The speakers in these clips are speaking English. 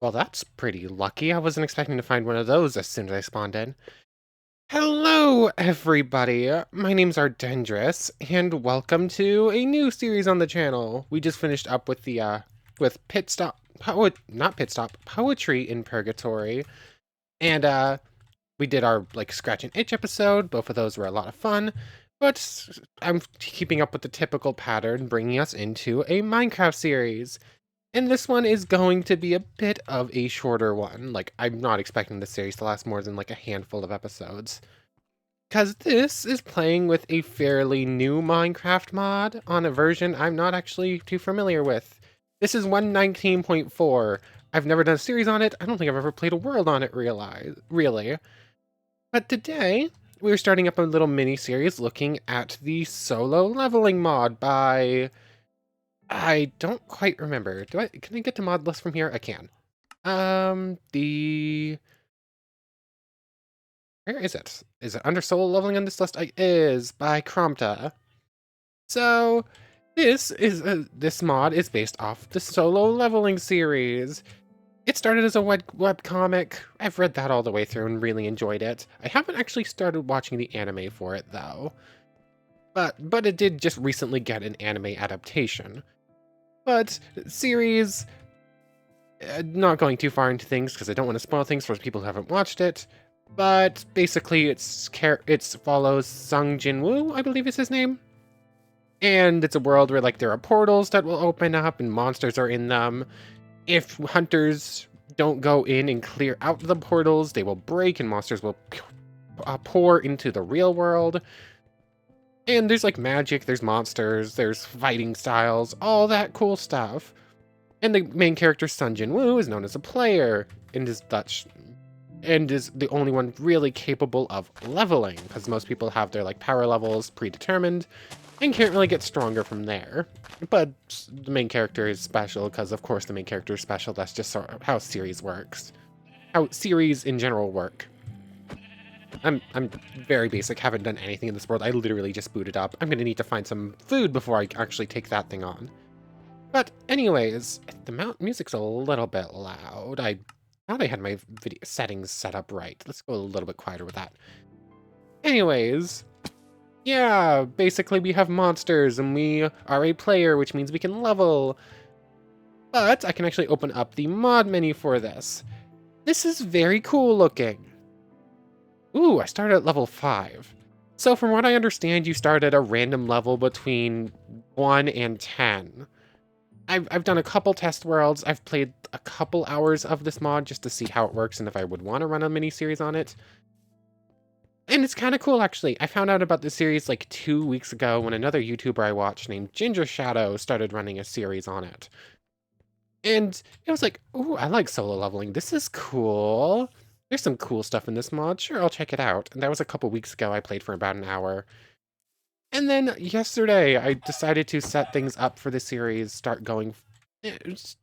Well, that's pretty lucky. I wasn't expecting to find one of those as soon as I spawned in. Hello, everybody. My name's Ardendris, and welcome to a new series on the channel. We just finished up with with not Pit Stop, Poetry in Purgatory, and we did our Scratch and Itch episode. Both of those were a lot of fun, but I'm keeping up with the typical pattern, bringing us into a Minecraft series. And this one is going to be a bit of a shorter one. I'm not expecting the series to last more than a handful of episodes. Because this is playing with a fairly new Minecraft mod on a version I'm not actually too familiar with. This is 1.19.4. I've never done a series on it. I don't think I've ever played a world on it, really. But today, we're starting up a little mini-series looking at the solo leveling mod by... I don't quite remember. Can I get to mod list from here? I can. Where is it? Is it under solo leveling on this list? It is by Cromta. So this mod is based off the solo leveling series. It started as a web comic. I've read that all the way through and really enjoyed it. I haven't actually started watching the anime for it though. But it did just recently get an anime adaptation. But series, not going too far into things because I don't want to spoil things for people who haven't watched it. But basically, it follows Sung Jin-woo, I believe is his name. And it's a world where there are portals that will open up and monsters are in them. If hunters don't go in and clear out the portals, they will break and monsters will pour into the real world. And there's magic, there's monsters, there's fighting styles, all that cool stuff. And the main character, Sung Jin-woo, is known as a player and is Dutch and is the only one really capable of leveling, because most people have their power levels predetermined and can't really get stronger from there. But the main character is special because, of course, the main character is special. That's just sort of how series works. How series in general work. I'm very basic, haven't done anything in this world. I literally just booted up. I'm gonna need to find some food before I actually take that thing on. But anyways, the music's a little bit loud. I thought I had my video settings set up right. Let's go a little bit quieter with that. Anyways, yeah, basically we have monsters and we are a player, which means we can level. But I can actually open up the mod menu for this. This is very cool looking. Ooh, I started at level 5. So from what I understand, you start at a random level between 1 and 10. I've done a couple test worlds. I've played a couple hours of this mod just to see how it works and if I would want to run a mini-series on it. And it's kind of cool, actually. I found out about this series 2 weeks ago when another YouTuber I watched named Ginger Shadow started running a series on it. And it was ooh, I like solo leveling. This is cool. There's some cool stuff in this mod. Sure, I'll check it out. And that was a couple weeks ago. I played for about an hour. And then yesterday, I decided to set things up for the series, start going,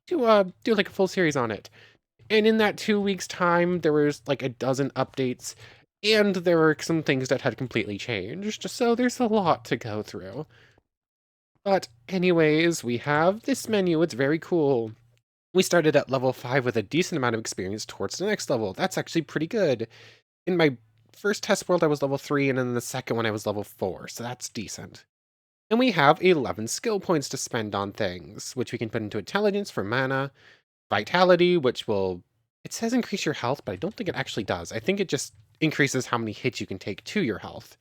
do a full series on it. And in that 2 weeks time, there was a dozen updates, and there were some things that had completely changed. So there's a lot to go through. But anyways, we have this menu. It's very cool. We started at level 5 with a decent amount of experience towards the next level. That's actually pretty good. In my first test world, I was level 3, and in the second one, I was level 4, so that's decent. And we have 11 skill points to spend on things, which we can put into intelligence for mana, vitality, which will... It says increase your health, but I don't think it actually does. I think it just increases how many hits you can take to your health.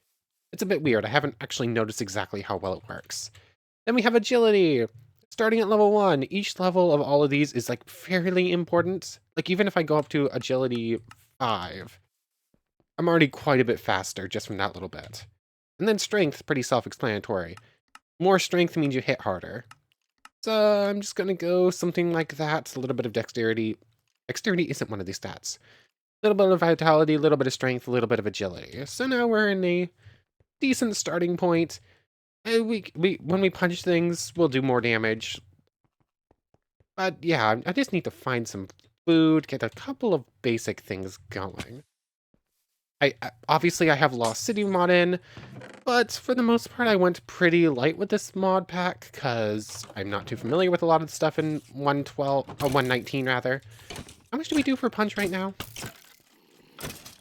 It's a bit weird. I haven't actually noticed exactly how well it works. Then we have agility. Starting at level 1, each level of all of these is fairly important. Even if I go up to agility 5, I'm already quite a bit faster just from that little bit. And then strength, pretty self-explanatory. More strength means you hit harder. So I'm just gonna go something like that. A little bit of dexterity. Dexterity isn't one of these stats. A little bit of vitality, a little bit of strength, a little bit of agility. So now we're in a decent starting point. And when we punch things, we'll do more damage. But yeah, I just need to find some food, get a couple of basic things going. Obviously I have Lost City mod in, but for the most part I went pretty light with this mod pack because I'm not too familiar with a lot of the stuff in 1.12, 1.19 rather. How much do we do for punch right now?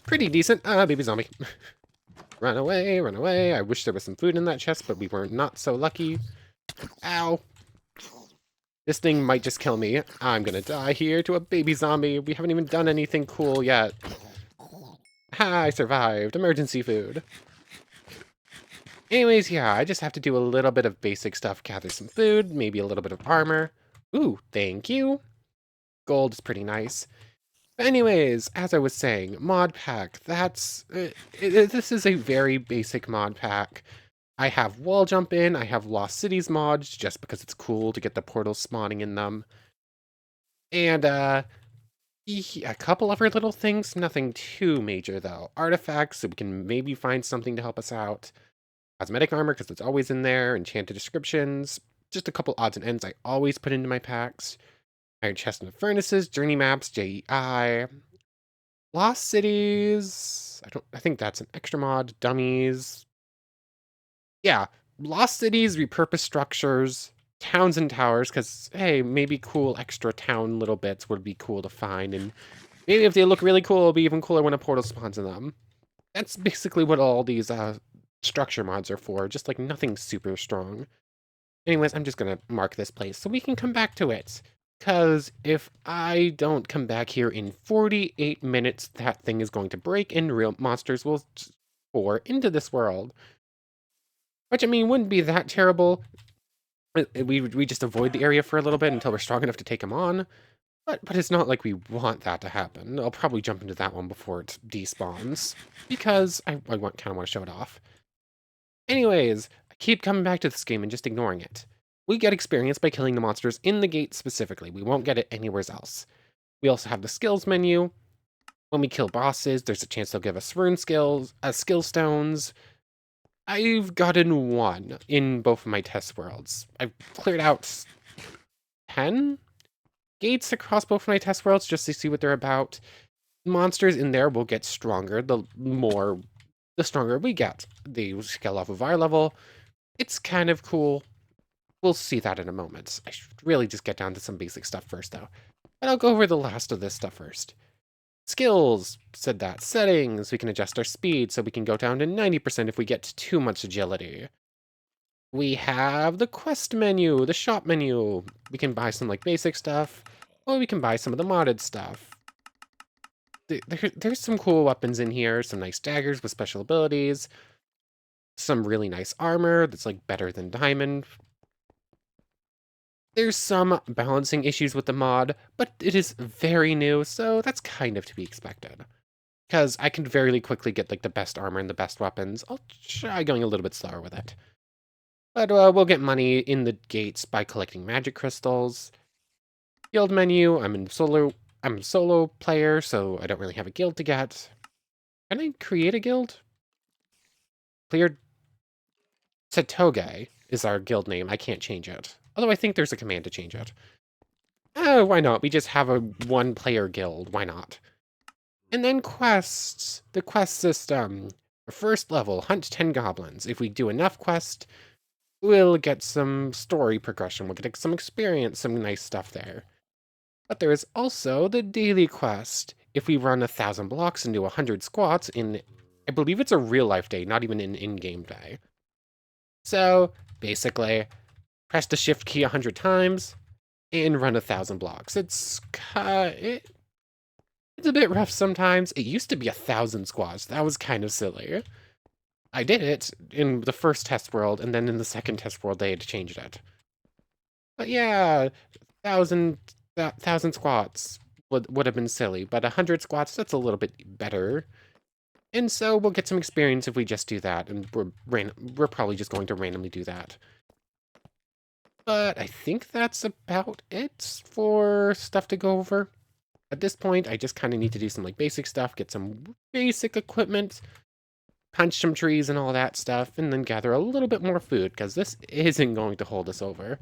Pretty decent. Baby zombie. Run away, run away. I wish there was some food in that chest, but we were not so lucky. Ow. This thing might just kill me. I'm gonna die here to a baby zombie. We haven't even done anything cool yet. Ha, I survived. Emergency food. Anyways, yeah, I just have to do a little bit of basic stuff. Gather some food, maybe a little bit of armor. Ooh, thank you. Gold is pretty nice. But anyways, as I was saying, mod pack. That's... this is a very basic mod pack. I have wall jump in, I have Lost Cities mods, just because it's cool to get the portals spawning in them. And, a couple other little things, nothing too major though. Artifacts, so we can maybe find something to help us out. Cosmetic armor, because it's always in there. Enchanted descriptions. Just a couple odds and ends I always put into my packs. Iron chest and furnaces, journey maps, JEI. Lost Cities. I think that's an extra mod. Dummies. Yeah, Lost Cities, repurposed structures, towns and towers, because, hey, maybe cool extra town little bits would be cool to find, and maybe if they look really cool, it'll be even cooler when a portal spawns in them. That's basically what all these structure mods are for, just like nothing super strong. Anyways, I'm just gonna mark this place so we can come back to it. Because if I don't come back here in 48 minutes, that thing is going to break and real monsters will pour into this world. Which, I mean, wouldn't be that terrible. We just avoid the area for a little bit until we're strong enough to take them on. But it's not like we want that to happen. I'll probably jump into that one before it despawns. Because I kind of want to show it off. Anyways, I keep coming back to this game and just ignoring it. We get experience by killing the monsters in the gate specifically. We won't get it anywhere else. We also have the skills menu. When we kill bosses, there's a chance they'll give us rune skills, skill stones. I've gotten one in both of my test worlds. I've cleared out 10 gates across both of my test worlds just to see what they're about. Monsters in there will get stronger the stronger we get. They scale off of our level. It's kind of cool. We'll see that in a moment. I should really just get down to some basic stuff first, though. But I'll go over the last of this stuff first. Skills, said that. Settings, we can adjust our speed so we can go down to 90% if we get too much agility. We have the quest menu, the shop menu. We can buy some like basic stuff, or we can buy some of the modded stuff. There's some cool weapons in here, some nice daggers with special abilities, some really nice armor that's like better than diamond. There's some balancing issues with the mod, but it is very new, so that's kind of to be expected. Because I can very quickly get like the best armor and the best weapons. I'll try going a little bit slower with it. But we'll get money in the gates by collecting magic crystals. Guild menu, I'm a solo player, so I don't really have a guild to get. Can I create a guild? Cleared Satoge is our guild name. I can't change it. Although I think there's a command to change it. Oh, why not? We just have a one-player guild. Why not? And then quests. The quest system. First level, hunt 10 goblins. If we do enough quests, we'll get some story progression. We'll get some experience, some nice stuff there. But there is also the daily quest. If we run 1,000 blocks and do 100 squats in, I believe it's a real-life day, not even an in-game day. So, basically, press the shift key 100 times and run 1,000 blocks. It's a bit rough sometimes. It used to be 1,000 squats. That was kind of silly. I did it in the first test world, and then in the second test world, they had changed it. But yeah, 1,000 squats would have been silly, but 100 squats, that's a little bit better. And so we'll get some experience if we just do that, and we're probably just going to randomly do that. But I think that's about it for stuff to go over. At this point, I just kind of need to do some like basic stuff, get some basic equipment, punch some trees and all that stuff, and then gather a little bit more food, because this isn't going to hold us over.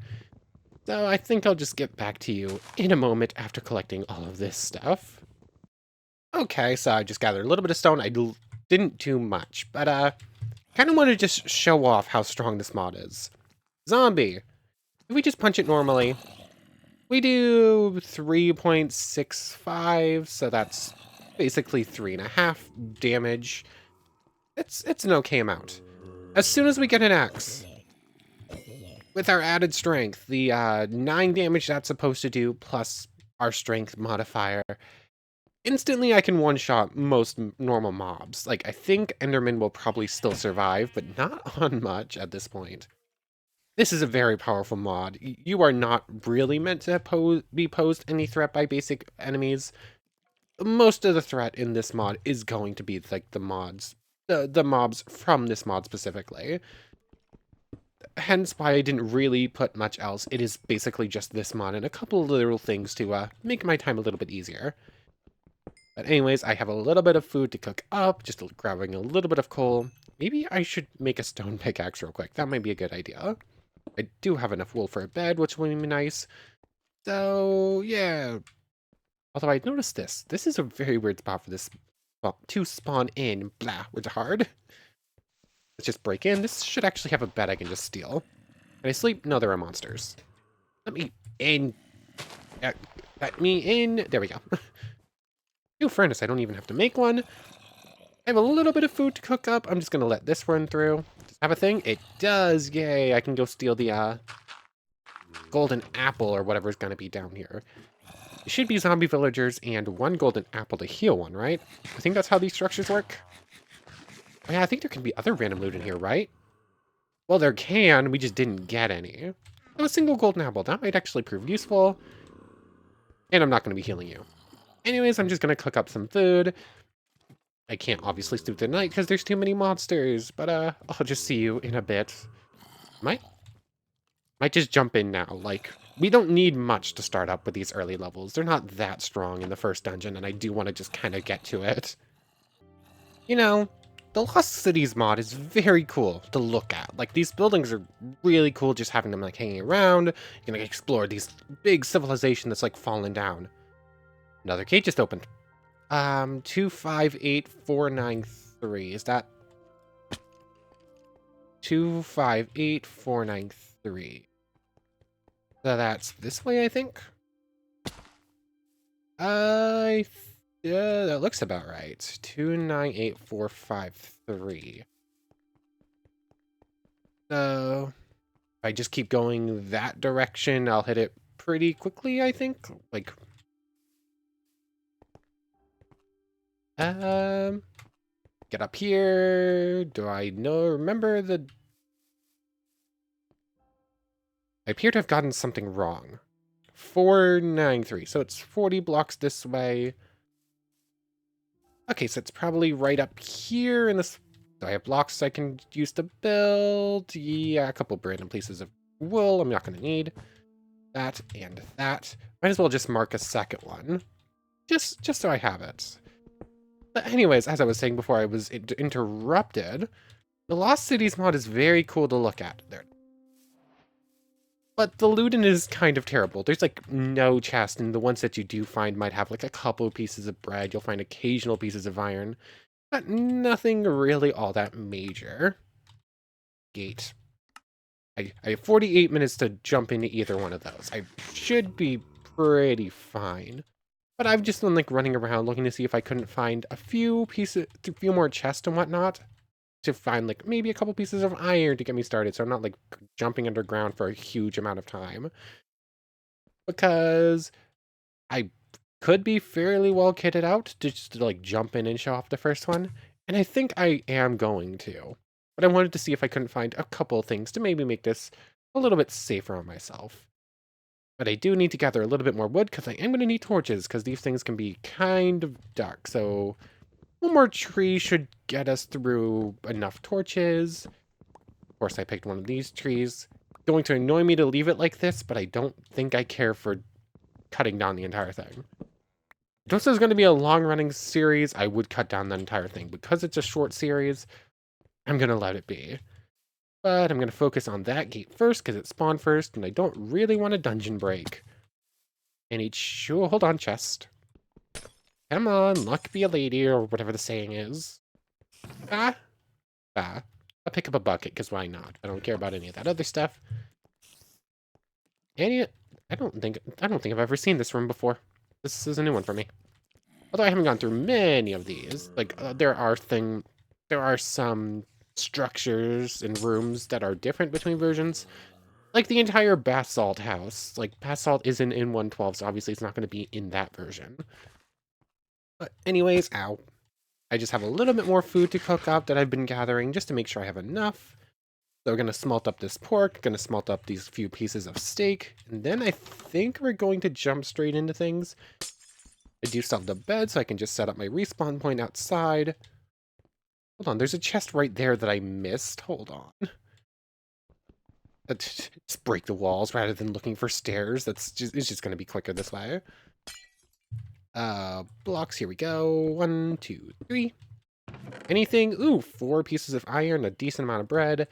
So I think I'll just get back to you in a moment after collecting all of this stuff. Okay, so I just gathered a little bit of stone. I didn't do much, but kind of want to just show off how strong this mod is. Zombie. If we just punch it normally, We do 3.65, so that's basically 3.5 damage. It's an okay amount. As soon as we get an axe, with our added strength, the 9 damage that's supposed to do, plus our strength modifier, instantly I can one-shot most normal mobs. Like, I think Enderman will probably still survive, but not on much at this point. This is a very powerful mod. You are not really meant to be posed any threat by basic enemies. Most of the threat in this mod is going to be like the mobs from this mod specifically. Hence why I didn't really put much else. It is basically just this mod and a couple of little things to make my time a little bit easier. But anyways, I have a little bit of food to cook up, just grabbing a little bit of coal. Maybe I should make a stone pickaxe real quick. That might be a good idea. I do have enough wool for a bed, which will be nice. So, yeah. Although I noticed this. This is a very weird spot for this to spawn in. Blah, it's hard. Let's just break in. This should actually have a bed I can just steal. Can I sleep? No, there are monsters. Let me in. Let me in. There we go. New furnace. I don't even have to make one. I have a little bit of food to cook up. I'm just going to let this run through. Does it have a thing? It does. Yay. I can go steal the golden apple or whatever's going to be down here. It should be zombie villagers and one golden apple to heal one, right? I think that's how these structures work. Oh, yeah, I think there can be other random loot in here, right? Well, there can. We just didn't get any. Oh, a single golden apple. That might actually prove useful. And I'm not going to be healing you. Anyways, I'm just going to cook up some food. I can't obviously sleep tonight because there's too many monsters. But I'll just see you in a bit. Might just jump in now. Like, we don't need much to start up with these early levels. They're not that strong in the first dungeon, and I do want to just kind of get to it. You know, the Lost Cities mod is very cool to look at. Like, these buildings are really cool just having them, like, hanging around. You're gonna explore these big civilization that's, like, fallen down. Another gate just opened. 258493. Is that 258493? So that's this way, I think. Yeah, that looks about right. 298453. So if I just keep going that direction, I'll hit it pretty quickly, I think. Like, get up here. Do I remember the... I appear to have gotten something wrong. 493. So it's 40 blocks this way. Okay, so it's probably right up here in this. Do I have blocks I can use to build? Yeah, a couple random pieces of wool I'm not going to need. That and that. Might as well just mark a second one. Just so I have it. But anyways, as I was saying before I was interrupted, the Lost Cities mod is very cool to look at. There. But the loot in it is kind of terrible. There's like no chest, and the ones that you do find might have like a couple pieces of bread. You'll find occasional pieces of iron, but nothing really all that major. Gate. I have 48 minutes to jump into either one of those. I should be pretty fine. But I've just been like running around looking to see if I couldn't find a few more chests and whatnot. To find like maybe a couple pieces of iron to get me started, so I'm not like jumping underground for a huge amount of time, because I could be fairly well kitted out to just like jump in and show off the first one, and I think I am going to, but I wanted to see if I couldn't find a couple things to maybe make this a little bit safer on myself. But I do need to gather a little bit more wood because I am going to need torches, because these things can be kind of dark. So one more tree should get us through enough torches. Of course, I picked one of these trees. Going to annoy me to leave it like this, but I don't think I care for cutting down the entire thing. If this is going to be a long-running series, I would cut down the entire thing. Because it's a short series, I'm going to let it be. But I'm going to focus on that gate first, because it spawned first, and I don't really want a dungeon break. And hold on, chest. Come on, luck be a lady, or whatever the saying is. I'll pick up a bucket, because why not? I don't care about any of that other stuff. I don't think I've ever seen this room before. This is a new one for me. Although I haven't gone through many of these. Like, there are some structures and rooms that are different between versions. Like the entire basalt house. Like, basalt isn't in 112, so obviously it's not going to be in that version. But anyways, ow. I just have a little bit more food to cook up that I've been gathering just to make sure I have enough. So we're going to smelt up this pork, going to smelt up these few pieces of steak, and then I think we're going to jump straight into things. I do still have the bed, so I can just set up my respawn point outside. Hold on, there's a chest right there that I missed. Hold on. Just break the walls rather than looking for stairs. It's just going to be quicker this way. Blocks, here we go. 1, 2, 3. Anything? Ooh, 4 pieces of iron, a decent amount of bread. I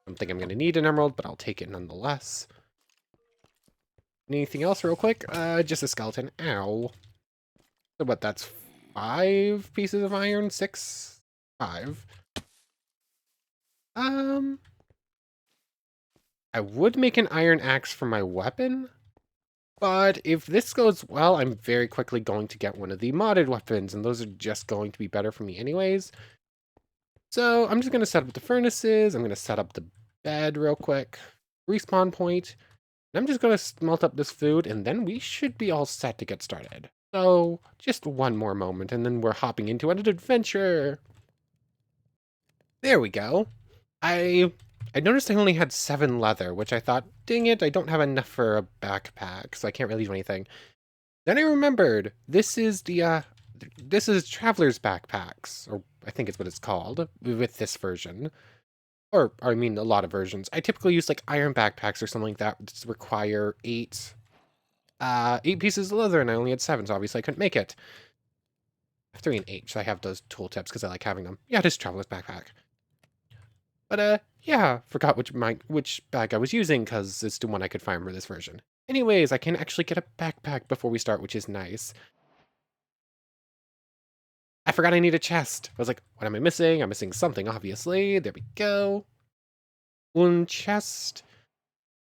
don't think I'm going to need an emerald, but I'll take it nonetheless. Anything else real quick? Just a skeleton. Ow. So what, that's 5 pieces of iron? 6? 5. I would make an iron axe for my weapon, but if this goes well, I'm very quickly going to get one of the modded weapons, and those are just going to be better for me anyways. So I'm just going to set up the furnaces, I'm going to set up the bed real quick, respawn point, and I'm just going to smelt up this food, and then we should be all set to get started. So just one more moment, and then we're hopping into an adventure. There we go. I noticed I only had 7 leather, which I thought, dang it, I don't have enough for a backpack, so I can't really do anything. Then I remembered, this is Traveler's Backpacks, or I think it's what it's called, with this version. Or, I mean, a lot of versions. I typically use, like, iron backpacks or something like that, which require 8 pieces of leather, and I only had 7, so obviously I couldn't make it. 3 and 8, so I have those tooltips because I like having them. Yeah, it is Traveler's Backpack. But, yeah, forgot which bag I was using, because it's the one I could find for this version. Anyways, I can actually get a backpack before we start, which is nice. I forgot I need a chest. I was like, what am I missing? I'm missing something, obviously. There we go. One chest.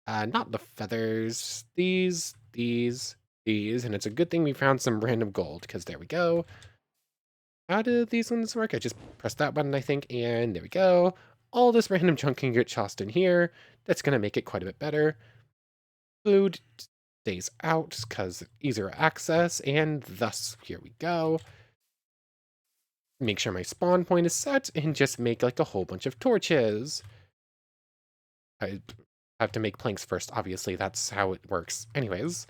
Not the feathers. These, and it's a good thing we found some random gold, because there we go. How do these ones work? I just press that button, I think, and there we go. All this random junk can get tossed in here. That's going to make it quite a bit better. Food stays out because easier access, and thus, here we go. Make sure my spawn point is set, and just make like a whole bunch of torches. I have to make planks first, obviously, that's how it works. Anyways,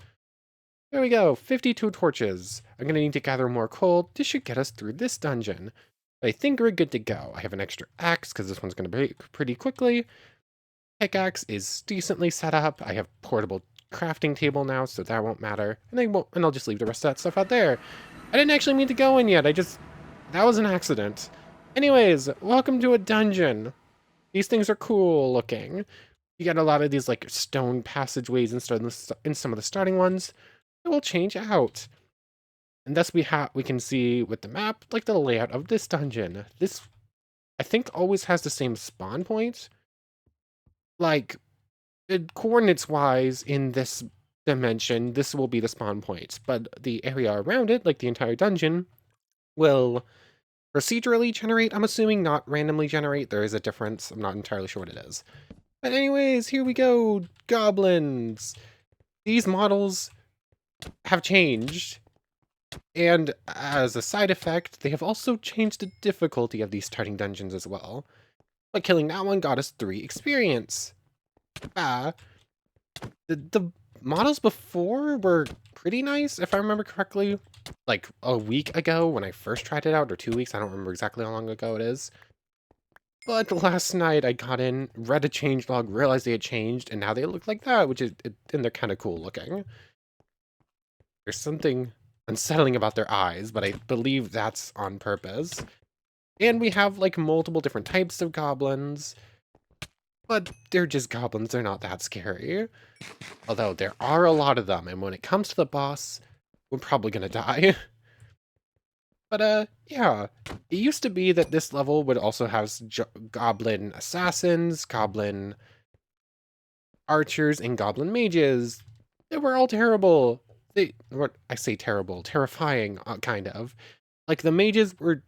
there we go, 52 torches. I'm going to need to gather more coal. This should get us through this dungeon. I think we're good to go. I have an extra axe because this one's going to break pretty quickly. Pickaxe is decently set up. I have portable crafting table now, so that won't matter. And I'll just leave the rest of that stuff out there. I didn't actually mean to go in yet. That was an accident. Anyways, welcome to a dungeon. These things are cool looking. You get a lot of these like stone passageways in some of the starting ones. It will change out. And thus we can see with the map, like the layout of this dungeon. This, I think, always has the same spawn point. Like, coordinates-wise, in this dimension, this will be the spawn point. But the area around it, like the entire dungeon, will procedurally generate, I'm assuming, not randomly generate. There is a difference. I'm not entirely sure what it is. But anyways, here we go. Goblins. These models have changed. And as a side effect, they have also changed the difficulty of these starting dungeons as well. But killing that one got us 3 experience. The models before were pretty nice, if I remember correctly. Like a week ago when I first tried it out, or 2 weeks, I don't remember exactly how long ago it is. But last night I got in, read a changelog, realized they had changed, and now they look like that, and they're kind of cool looking. There's something unsettling about their eyes, but I believe that's on purpose. And we have like multiple different types of goblins, but they're just goblins, they're not that scary. Although there are a lot of them, and when it comes to the boss, we're probably gonna die. But yeah, it used to be that this level would also have goblin assassins, goblin archers, and goblin mages. They were all terrible. What I say terrible, terrifying, kind of. Like, the mages were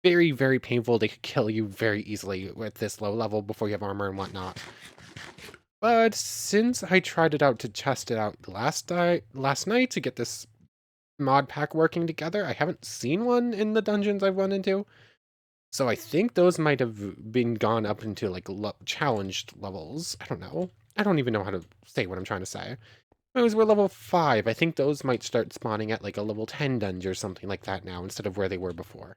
very, very painful. They could kill you very easily with this low level before you have armor and whatnot. But since I tried it out to test it out last night to get this mod pack working together, I haven't seen one in the dungeons I've run into. So I think those might have been gone up into like challenged levels. I don't know. I don't even know how to say what I'm trying to say. Those were level 5. I think those might start spawning at like a level 10 dungeon or something like that now instead of where they were before.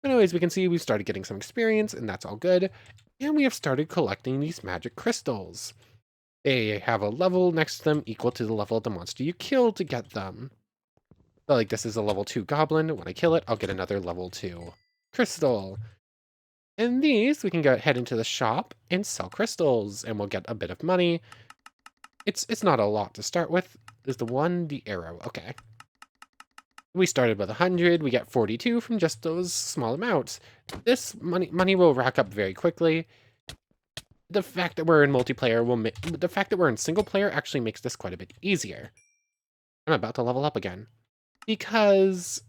Anyways, we can see we've started getting some experience and that's all good. And we have started collecting these magic crystals. They have a level next to them equal to the level of the monster you kill to get them. So like this is a level 2 goblin. When I kill it, I'll get another level 2 crystal. And these, we can go head into the shop and sell crystals, and we'll get a bit of money. It's not a lot to start with. Is the arrow. Okay. We started with 100, we get 42 from just those small amounts. This money will rack up very quickly. The fact that we're in multiplayer the fact that we're in single player actually makes this quite a bit easier. I'm about to level up again. Because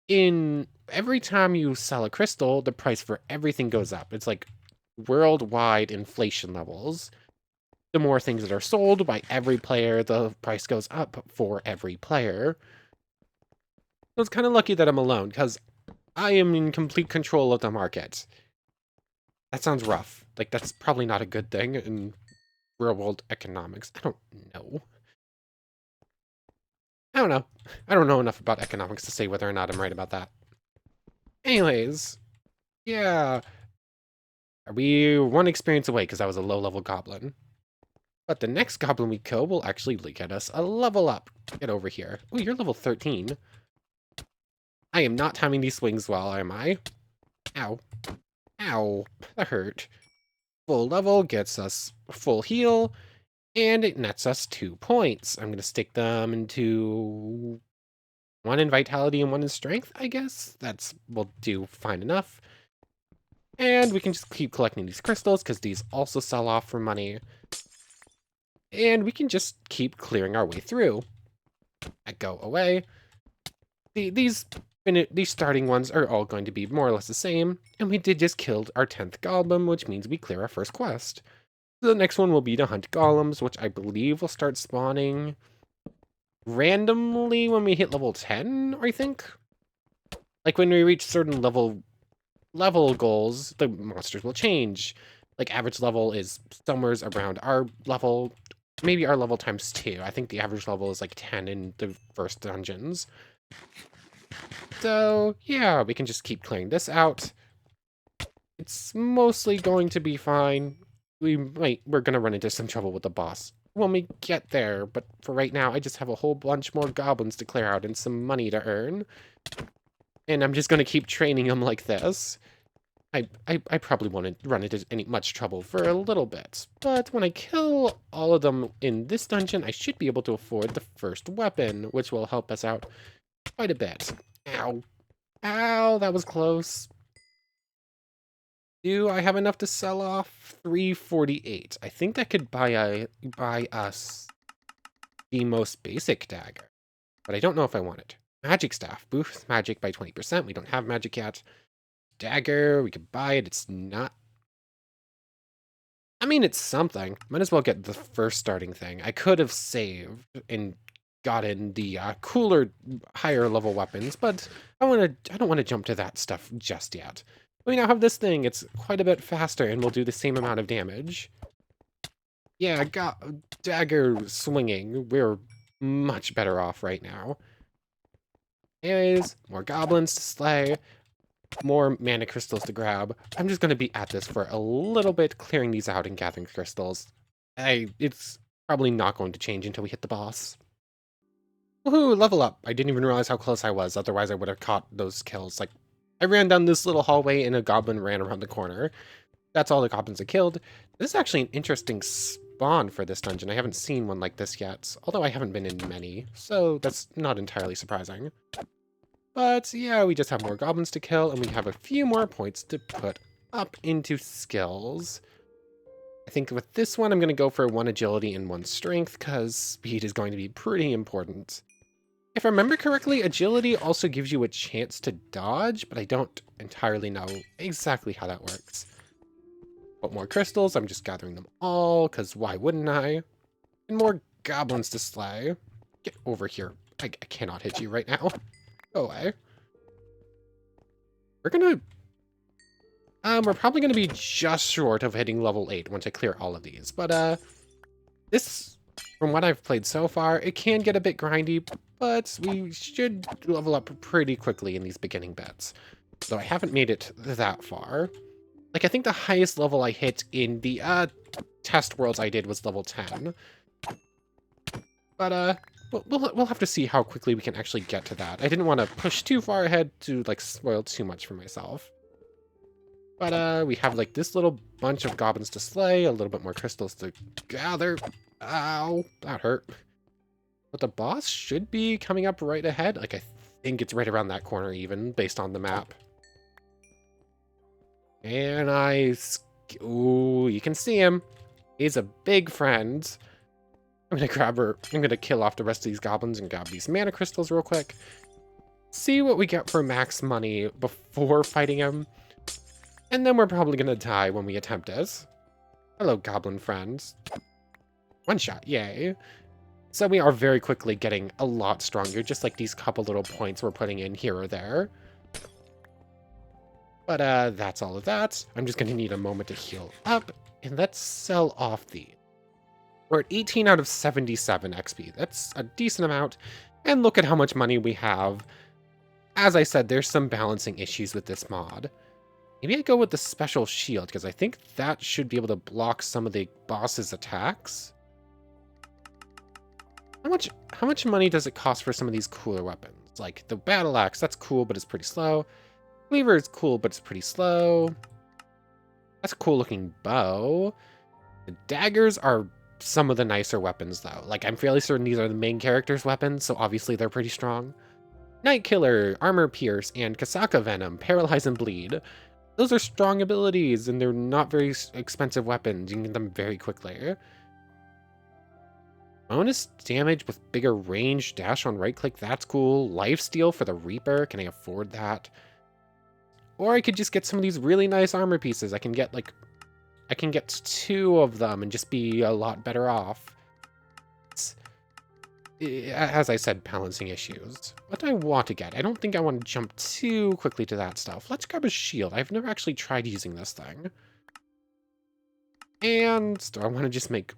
every time you sell a crystal, the price for everything goes up. It's like worldwide inflation levels. The more things that are sold by every player, the price goes up for every player. So it's kind of lucky that I'm alone, because I am in complete control of the market. That sounds rough. Like, that's probably not a good thing in real-world economics. I don't know. I don't know enough about economics to say whether or not I'm right about that. Anyways, yeah. We one experience away because I was a low-level goblin. But the next goblin we kill will actually get us a level up. Get over here. Oh, you're level 13. I am not timing these swings well, am I? Ow. Ow. That hurt. Full level gets us full heal, and it nets us 2 points. I'm going to stick them into 1 in vitality and 1 in strength, I guess. Will do fine enough. And we can just keep collecting these crystals, because these also sell off for money. And we can just keep clearing our way through. Go away. These starting ones are all going to be more or less the same, and we did just kill our 10th golem, which means we clear our first quest. So the next one will be to hunt golems, which I believe will start spawning randomly when we hit level 10, I think. Like when we reach certain level goals, the monsters will change. Like average level is somewhere around our level, maybe our level times 2. I think the average level is like 10 in the first dungeons. So, yeah, we can just keep clearing this out. It's mostly going to be fine. We're gonna run into some trouble with the boss when we get there, but for right now, I just have a whole bunch more goblins to clear out and some money to earn. And I'm just gonna keep training them like this. I probably won't run into much trouble for a little bit, but when I kill all of them in this dungeon, I should be able to afford the first weapon, which will help us out quite a bit. Ow. Ow, that was close. Do I have enough to sell off? 348. I think that could buy us the most basic dagger, but I don't know if I want it. Magic staff. Boosts magic by 20%. We don't have magic yet. Dagger, we could buy it. It's not... I mean, it's something. Might as well get the first starting thing. I could have saved and gotten the cooler, higher level weapons, but I don't want to jump to that stuff just yet. We now have this thing. It's quite a bit faster and will do the same amount of damage. Yeah, I got dagger swinging. We're much better off right now. Anyways, more goblins to slay. More mana crystals to grab. I'm just going to be at this for a little bit, clearing these out and gathering crystals. It's probably not going to change until we hit the boss. Woohoo, level up. I didn't even realize how close I was, otherwise I would have caught those kills. Like, I ran down this little hallway and a goblin ran around the corner. That's all the goblins I killed. This is actually an interesting spawn for this dungeon. I haven't seen one like this yet, although I haven't been in many, so that's not entirely surprising. But yeah, we just have more goblins to kill, and we have a few more points to put up into skills. I think with this one, I'm going to go for 1 agility and 1 strength, because speed is going to be pretty important. If I remember correctly, agility also gives you a chance to dodge, but I don't entirely know exactly how that works. But more crystals, I'm just gathering them all, because why wouldn't I? And more goblins to slay. Get over here. I cannot hit you right now. Go away. We're probably gonna be just short of hitting level 8 once I clear all of these. But, this, from what I've played so far, it can get a bit grindy, but we should level up pretty quickly in these beginning bets. So I haven't made it that far. Like, I think the highest level I hit in the, test worlds I did was level 10. But, we'll have to see how quickly we can actually get to that. I didn't want to push too far ahead to, like, spoil too much for myself. But, we have, like, this little bunch of goblins to slay, a little bit more crystals to gather. Ow, that hurt. But the boss should be coming up right ahead. Like, I think it's right around that corner even, based on the map. And ooh, you can see him. He's a big friend. I'm gonna grab her. I'm gonna kill off the rest of these goblins and grab these mana crystals real quick. See what we get for max money before fighting him. And then we're probably gonna die when we attempt this. Hello, goblin friends. 1 shot, yay. So we are very quickly getting a lot stronger, just like these couple little points we're putting in here or there. But that's all of that. I'm just gonna need a moment to heal up, and let's sell off the... We're at 18 out of 77 XP. That's a decent amount. And look at how much money we have. As I said, there's some balancing issues with this mod. Maybe I go with the special shield, because I think that should be able to block some of the boss's attacks. How much money does it cost for some of these cooler weapons? Like the battle axe, that's cool, but it's pretty slow. Cleaver is cool, but it's pretty slow. That's a cool looking bow. The daggers are some of the nicer weapons though. Like, I'm fairly certain these are the main character's weapons, so obviously they're pretty strong. Night Killer, Armor Pierce, and Kasaka Venom, Paralyze and Bleed. Those are strong abilities, and they're not very expensive weapons. You can get them very quickly. Bonus damage with bigger range, dash on right click, that's cool. Lifesteal for the Reaper, can I afford that? Or I could just get some of these really nice armor pieces. I can get 2 of them and just be a lot better off. As I said, balancing issues. What do I want to get? I don't think I want to jump too quickly to that stuff. Let's grab a shield. I've never actually tried using this thing. And do I want to just make...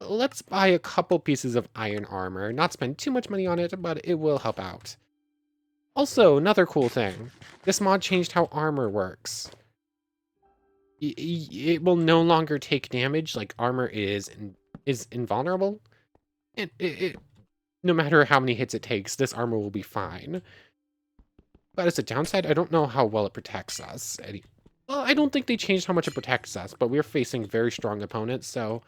Let's buy a couple pieces of iron armor. Not spend too much money on it, but it will help out. Also, another cool thing. This mod changed how armor works. It will no longer take damage, like armor is invulnerable. No matter how many hits it takes, this armor will be fine. But as a downside, I don't know how well it protects us. Well, I don't think they changed how much it protects us, but we're facing very strong opponents, so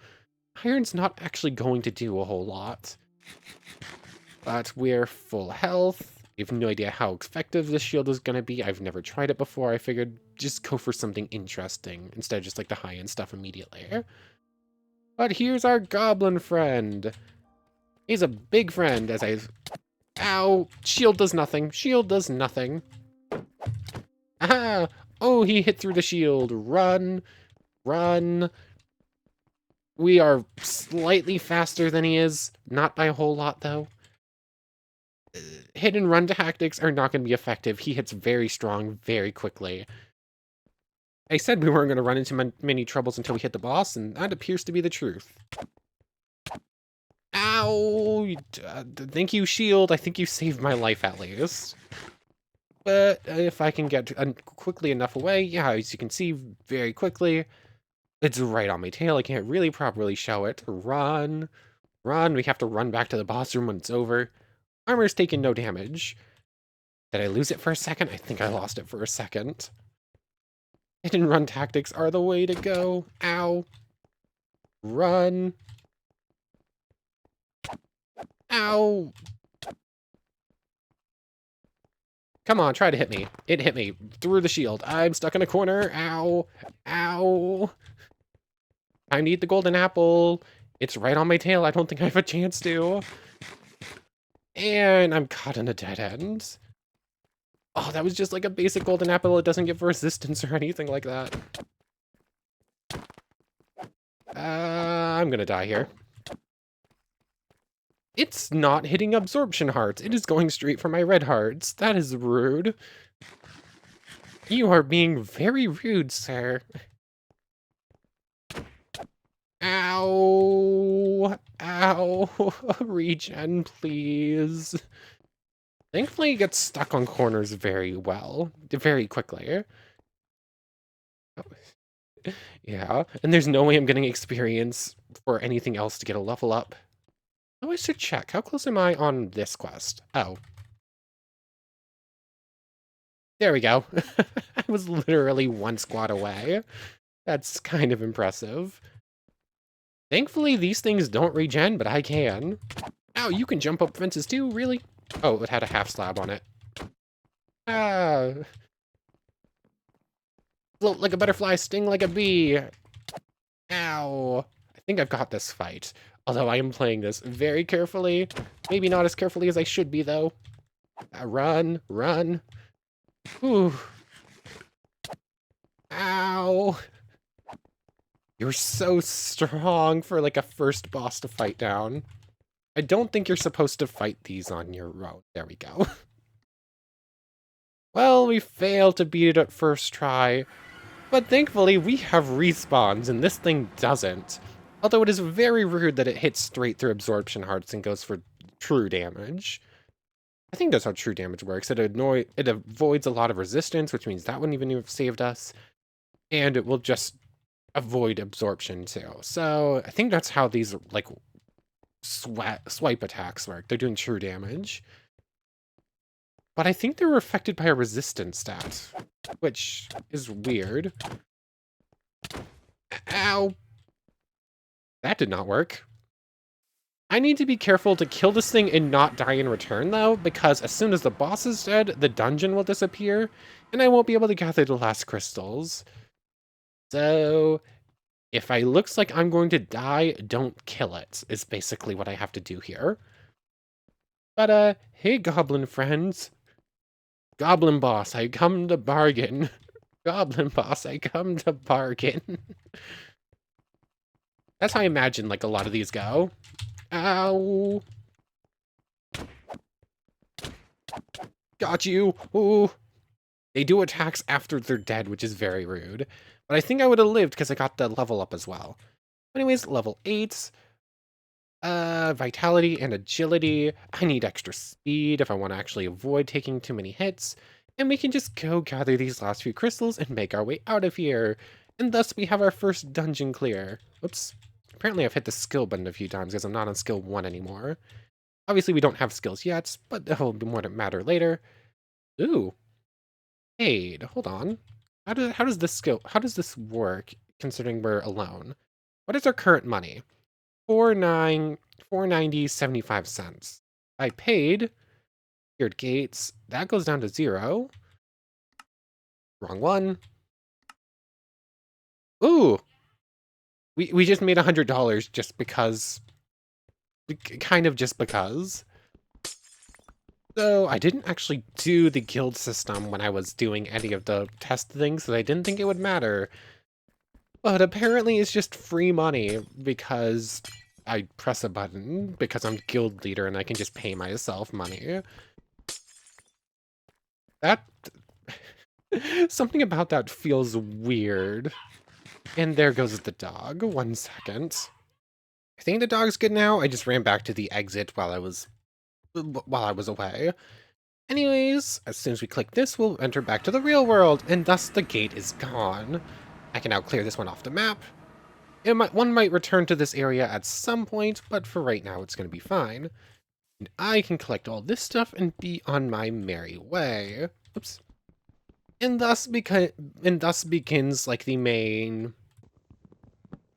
iron's not actually going to do a whole lot. But we're full health. I have no idea how effective this shield is going to be. I've never tried it before. I figured just go for something interesting instead of just like the high-end stuff immediately. But here's our goblin friend. He's a big friend, as I've... Ow! Shield does nothing. Shield does nothing. Ah! Oh, he hit through the shield. Run. Run. We are slightly faster than he is. Not by a whole lot, though. Hit and run tactics are not going to be effective. He hits very strong, very quickly. I said we weren't going to run into many troubles until we hit the boss, and that appears to be the truth. Ow! Thank you, shield. I think you saved my life, at least. But if I can get quickly enough away, yeah, as you can see, very quickly, it's right on my tail. I can't really properly show it. Run. Run. We have to run back to the boss room when it's over. Armor's taking no damage. Did I lose it for a second? I think I lost it for a second. Hit and run tactics are the way to go. Ow. Run. Ow. Come on, try to hit me. It hit me through the shield. I'm stuck in a corner. Ow. Ow. Time to eat the golden apple. It's right on my tail. I don't think I have a chance to. And I'm caught in a dead end. Oh, that was just like a basic golden apple. It doesn't give resistance or anything like that. I'm gonna die here. It's not hitting absorption hearts. It is going straight for my red hearts. That is rude. You are being very rude, sir. Ow. Ow. Regen, please. Thankfully, it gets stuck on corners very well. Very quickly. Yeah, and there's no way I'm getting experience for anything else to get a level up. Oh, I should check. How close am I on this quest? Oh. There we go. I was literally one squad away. That's kind of impressive. Thankfully, these things don't regen, but I can. Ow, you can jump up fences too, really? Oh, it had a half slab on it. Ah. Float like a butterfly, sting like a bee. Ow. I think I've got this fight. Although I am playing this very carefully. Maybe not as carefully as I should be, though. Run, run. Ooh. Ow. You're so strong for like a first boss to fight down. I don't think you're supposed to fight these on your own. There we go. Well, we failed to beat it at first try, but thankfully we have respawns and this thing doesn't. Although it is very rude that it hits straight through absorption hearts and goes for true damage. I think that's how true damage works. It avoids a lot of resistance, which means that wouldn't even have saved us. And it will just avoid absorption too. So I think that's how these like swipe attacks work. They're doing true damage. But I think they were affected by a resistance stat, which is weird. Ow. That did not work. I need to be careful to kill this thing and not die in return, though, because as soon as the boss is dead, the dungeon will disappear, and I won't be able to gather the last crystals. So, if it looks like I'm going to die, don't kill it, is basically what I have to do here. But, hey, goblin friends. Goblin boss, I come to bargain. Goblin boss, I come to bargain. That's how I imagine, like, a lot of these go. Ow. Got you. Ooh. They do attacks after they're dead, which is very rude. But I think I would have lived because I got the level up as well. Anyways, level 8. Vitality and agility. I need extra speed if I want to actually avoid taking too many hits. And we can just go gather these last few crystals and make our way out of here. And thus we have our first dungeon clear. Oops. Apparently I've hit the skill button a few times because I'm not on skill 1 anymore. Obviously we don't have skills yet, but that'll matter later. Ooh. Paid. Hold on. How does this work considering we're alone? What is our current money? 490.75. I paid. Cleared gates. That goes down to 0. Wrong one. Ooh. We just made $100 just because. Kind of just because. So I didn't actually do the guild system when I was doing any of the test things, so I didn't think it would matter. But apparently it's just free money because I press a button because I'm guild leader and I can just pay myself money. That... Something about that feels weird. And there goes the dog. 1 second. I think the dog's good now. I just ran back to the exit while I was away. Anyways, as soon as we click this, we'll enter back to the real world, and thus the gate is gone. I can now clear this one off the map. One might return to this area at some point, but for right now it's going to be fine. And I can collect all this stuff and be on my merry way. Oops. And thus begins like the main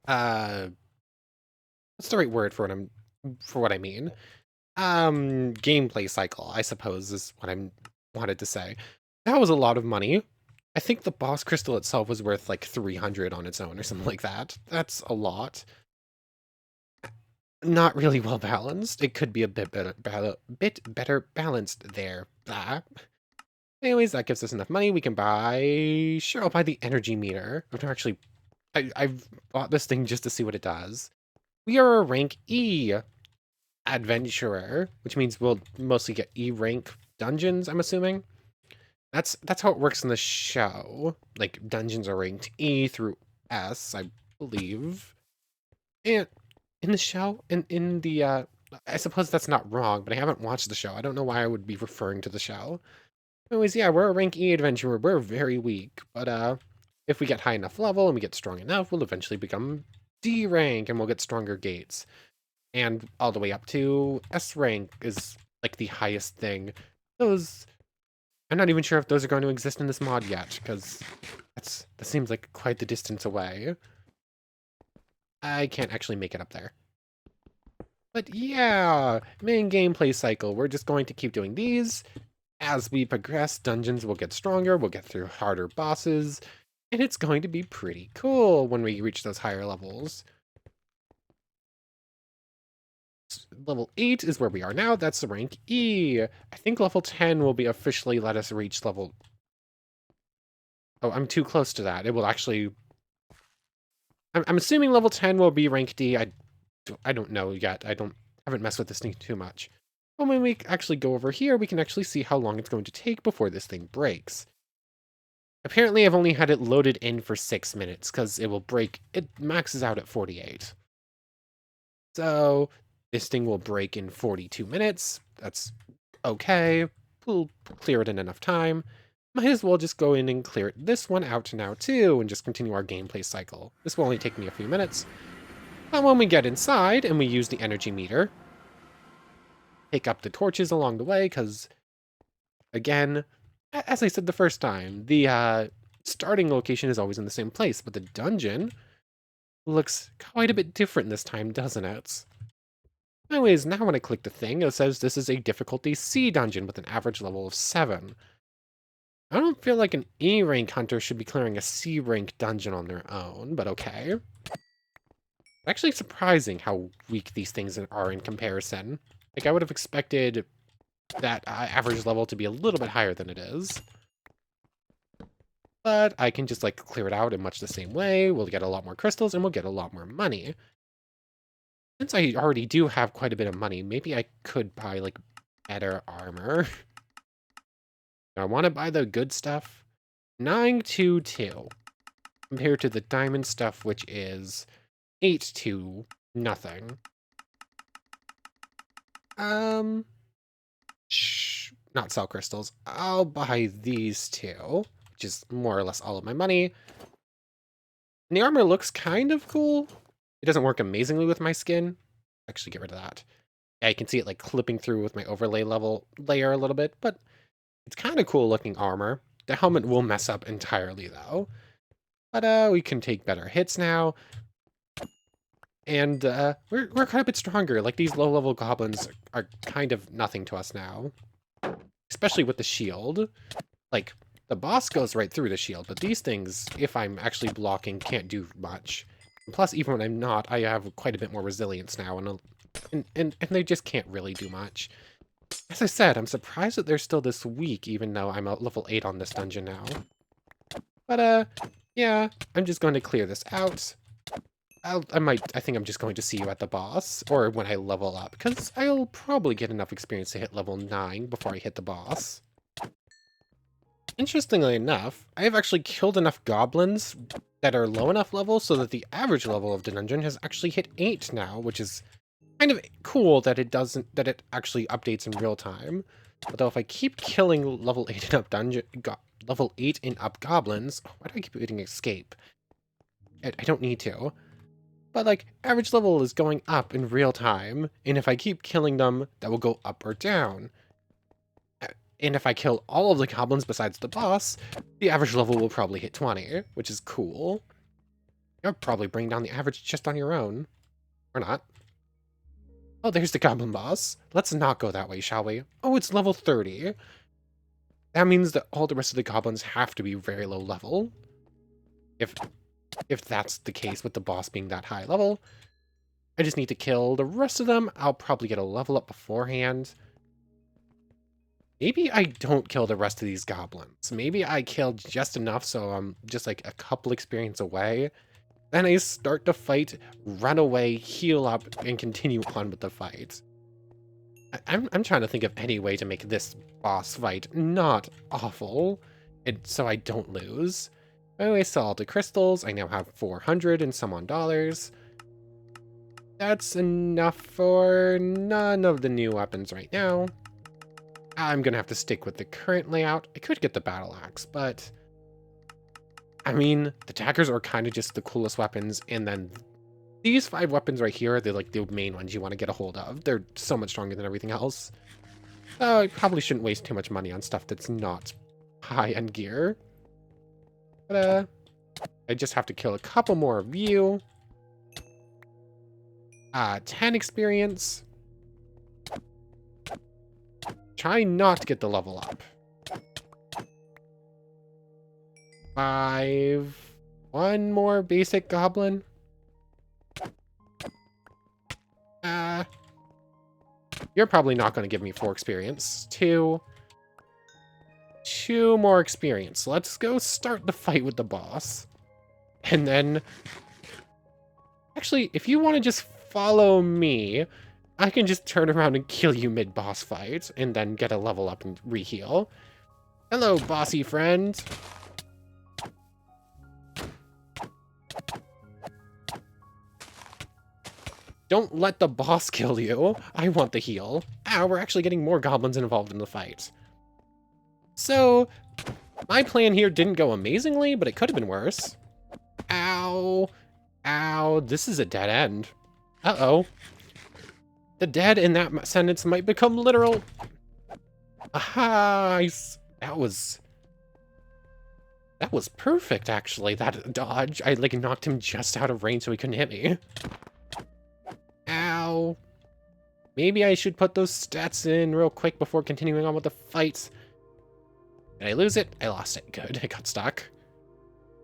what's the right word for what I mean? Gameplay cycle, I suppose, is what I wanted to say. That was a lot of money. I think the boss crystal itself was worth like 300 on its own or something like that. That's a lot. Not really well balanced. It could be a bit better balanced there. Blah. Anyways, that gives us enough money. We can buy... Sure, I'll buy the energy meter. I've never actually... I've bought this thing just to see what it does. We are a rank E adventurer, which means we'll mostly get E rank dungeons, I'm assuming. That's how it works in the show. Like, dungeons are ranked E through S, I believe. And in the show, in the, I suppose that's not wrong, but I haven't watched the show. I don't know why I would be referring to the show. Anyways, yeah, we're a rank E adventurer. We're very weak, but if we get high enough level and we get strong enough, we'll eventually become D rank and we'll get stronger gates. And all the way up to S rank is like the highest thing. Those, I'm not even sure if those are going to exist in this mod yet, because that seems like quite the distance away. I can't actually make it up there. But yeah, main gameplay cycle. We're just going to keep doing these. As we progress, dungeons will get stronger, we'll get through harder bosses, and it's going to be pretty cool when we reach those higher levels. Level 8 is where we are now, that's the rank E. I think level 10 will be officially let us reach level... Oh, I'm too close to that. It will actually... I'm assuming level 10 will be rank D. I don't know yet. Haven't messed with this thing too much. But when we actually go over here, we can actually see how long it's going to take before this thing breaks. Apparently, I've only had it loaded in for 6 minutes, because it will break... It maxes out at 48. So, this thing will break in 42 minutes. That's okay. We'll clear it in enough time. Might as well just go in and clear this one out now, too, and just continue our gameplay cycle. This will only take me a few minutes. But when we get inside, and we use the energy meter, pick up the torches along the way, because, again, as I said the first time, the starting location is always in the same place, but the dungeon looks quite a bit different this time, doesn't it? Anyways, now when I click the thing, it says this is a difficulty C dungeon with an average level of 7. I don't feel like an E rank hunter should be clearing a C rank dungeon on their own, but okay. Actually surprising how weak these things are in comparison. Like, I would have expected that average level to be a little bit higher than it is. But I can just, like, clear it out in much the same way. We'll get a lot more crystals, and we'll get a lot more money. Since I already do have quite a bit of money, maybe I could buy, like, better armor. I want to buy the good stuff. 922. Compared to the diamond stuff, which is 8 nothing. Not sell crystals. I'll buy these two, which is more or less all of my money. And the armor looks kind of cool. It doesn't work amazingly with my skin. Actually, get rid of that. Yeah, you can see it like clipping through with my overlay layer a little bit, but it's kind of cool looking armor. The helmet will mess up entirely though. But we can take better hits now. And we're quite a bit stronger. Like, these low-level goblins are kind of nothing to us now. Especially with the shield. Like, the boss goes right through the shield, but these things, if I'm actually blocking, can't do much. And plus, even when I'm not, I have quite a bit more resilience now, and they just can't really do much. As I said, I'm surprised that they're still this weak, even though I'm at level 8 on this dungeon now. But, yeah, I'm just going to clear this out. I think I'm just going to see you at the boss, or when I level up, because I'll probably get enough experience to hit level 9 before I hit the boss. Interestingly enough, I have actually killed enough goblins that are low enough level so that the average level of the dungeon has actually hit 8 now, which is kind of cool that it actually updates in real time. Although if I keep killing level 8 and up level 8 and up goblins, why do I keep hitting escape? I don't need to. But, like, average level is going up in real time, and if I keep killing them, that will go up or down. And if I kill all of the goblins besides the boss, the average level will probably hit 20, which is cool. You'll probably bring down the average just on your own. Or not. Oh, there's the goblin boss. Let's not go that way, shall we? Oh, it's level 30. that means that all the rest of the goblins have to be very low level. If that's the case with the boss being that high level. I just need to kill the rest of them. I'll probably get a level up beforehand. Maybe I don't kill the rest of these goblins. Maybe I kill just enough so I'm just like a couple experience away. Then I start the fight, run away, heal up, and continue on with the fight. I'm trying to think of any way to make this boss fight not awful, and so I don't lose. I saw all the crystals. I now have 400 and some on dollars. That's enough for none of the new weapons right now. I'm gonna have to stick with the current layout. I could get the battle axe, but I mean, the daggers are kind of just the coolest weapons, and then these 5 weapons right here, they're like the main ones you want to get a hold of. They're so much stronger than everything else. I probably shouldn't waste too much money on stuff that's not high-end gear. But I just have to kill a couple more of you. 10 experience. Try not to get the level up. 5. One more basic goblin. You're probably not going to give me 4 experience. 2. 2 more experience. Let's go start the fight with the boss. And then... Actually, if you want to just follow me, I can just turn around and kill you mid-boss fight, and then get a level up and re-heal. Hello, bossy friend. Don't let the boss kill you. I want the heal. Ow, we're actually getting more goblins involved in the fight. So, my plan here didn't go amazingly, but it could have been worse. Ow. Ow, this is a dead end. Uh-oh. The dead in that sentence might become literal. Aha! That was perfect, actually, that dodge. I, like, knocked him just out of range so he couldn't hit me. Ow. Maybe I should put those stats in real quick before continuing on with the fight. Did I lose it? I lost it. Good, I got stuck.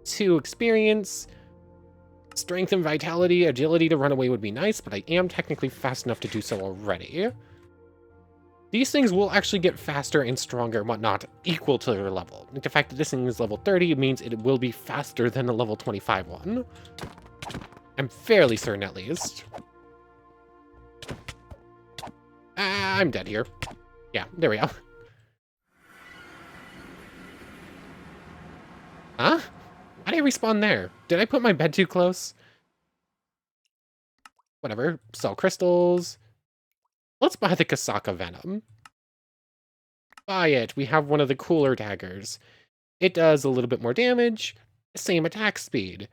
2 experience. Strength and vitality, agility to run away would be nice, but I am technically fast enough to do so already. These things will actually get faster and stronger and whatnot, equal to their level. Like, the fact that this thing is level 30 means it will be faster than a level 25 one. I'm fairly certain, at least. I'm dead here. Yeah, there we go. Huh? How did I respawn there? Did I put my bed too close? Whatever. Sell crystals. Let's buy the Kasaka Venom. Buy it. We have one of the cooler daggers. It does a little bit more damage. Same attack speed.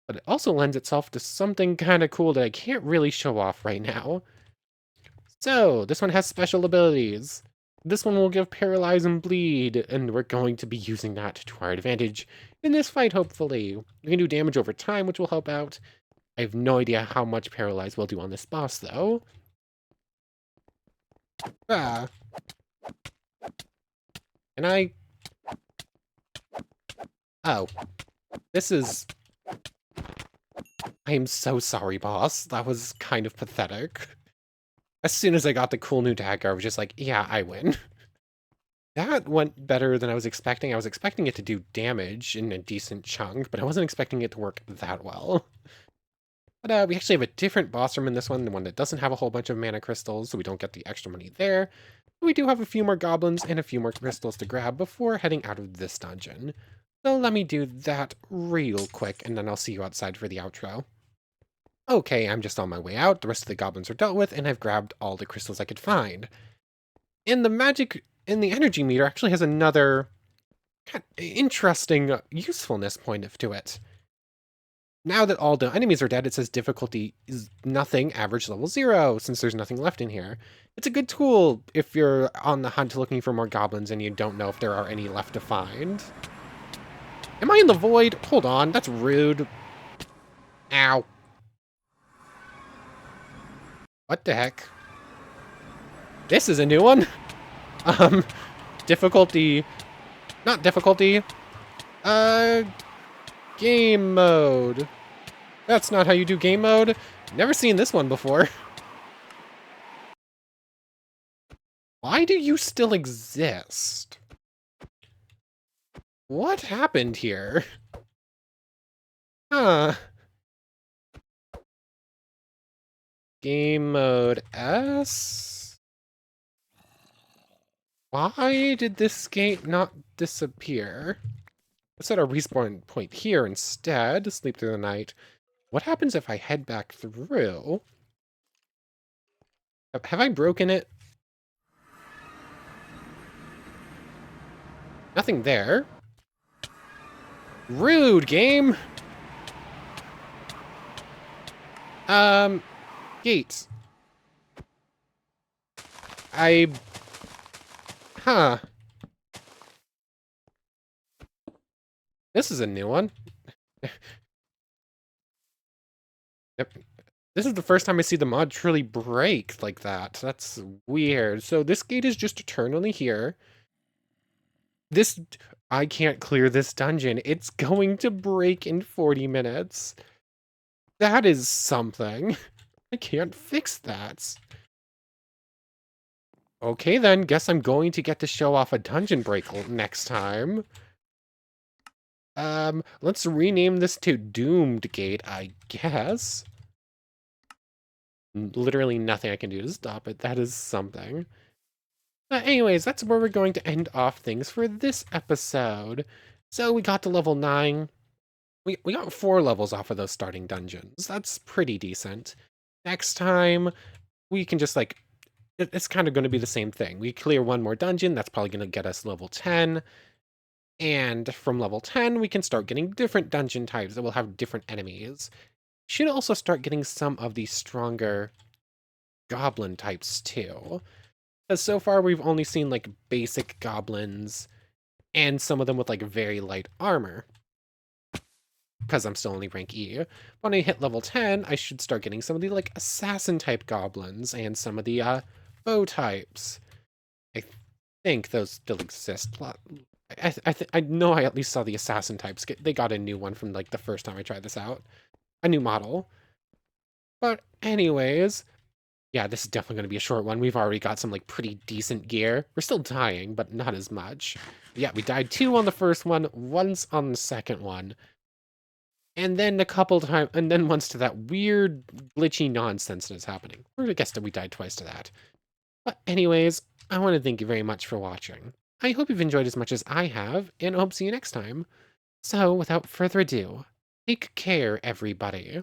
But it also lends itself to something kind of cool that I can't really show off right now. So, this one has special abilities. This one will give Paralyze and Bleed, and we're going to be using that to our advantage in this fight, hopefully. We can do damage over time, which will help out. I have no idea how much Paralyze will do on this boss, though. Ah. Can I... Oh. This is... I am so sorry, boss. That was kind of pathetic. As soon as I got the cool new dagger, I was just like, yeah, I win. That went better than I was expecting. I was expecting it to do damage in a decent chunk, but I wasn't expecting it to work that well. But we actually have a different boss room in this one, the one that doesn't have a whole bunch of mana crystals, so we don't get the extra money there. But we do have a few more goblins and a few more crystals to grab before heading out of this dungeon. So let me do that real quick, and then I'll see you outside for the outro. Okay, I'm just on my way out. The rest of the goblins are dealt with, and I've grabbed all the crystals I could find. And the magic in the energy meter actually has another kind of interesting usefulness point to it. Now that all the enemies are dead, it says difficulty is nothing, average level 0, since there's nothing left in here. It's a good tool if you're on the hunt looking for more goblins and you don't know if there are any left to find. Am I in the void? Hold on, that's rude. Ow. What the heck? This is a new one? Difficulty. Not difficulty. Uh, game mode. That's not how you do game mode. Never seen this one before. Why do you still exist? What happened here? Huh. Game mode S? Why did this gate not disappear? Let's set our respawn point here instead to sleep through the night. What happens if I head back through? Have I broken it? Nothing there. Rude, game! Gates. Huh. This is a new one. Yep. This is the first time I see the mod truly break like that. That's weird. So this gate is just eternally here. I can't clear this dungeon. It's going to break in 40 minutes. That is something. I can't fix that. Okay then, guess I'm going to get to show off a dungeon break next time. Let's rename this to Doomed Gate, I guess. Literally nothing I can do to stop it. That is something. Anyways, that's where we're going to end off things for this episode. So we got to level 9. We got 4 levels off of those starting dungeons. That's pretty decent. Next time, we can just like... It's kind of going to be the same thing. We clear one more dungeon. That's probably going to get us level 10. And from level 10, we can start getting different dungeon types that will have different enemies. Should also start getting some of the stronger goblin types too. Because so far we've only seen like basic goblins and some of them with like very light armor. Because I'm still only rank E. When I hit level 10, I should start getting some of the like assassin type goblins and some of the bow types. I think those still exist. I know I at least saw the assassin types. They got a new one from like the first time I tried this out. A new model. But anyways, yeah, this is definitely going to be a short one. We've already got some like pretty decent gear. We're still dying, but not as much. Yeah, we died 2 on the first one, once on the second one. And then a couple times, and then once to that weird glitchy nonsense that's happening. Or I guess that we died twice to that. But anyways, I want to thank you very much for watching. I hope you've enjoyed as much as I have, and I hope to see you next time. So, without further ado, take care, everybody.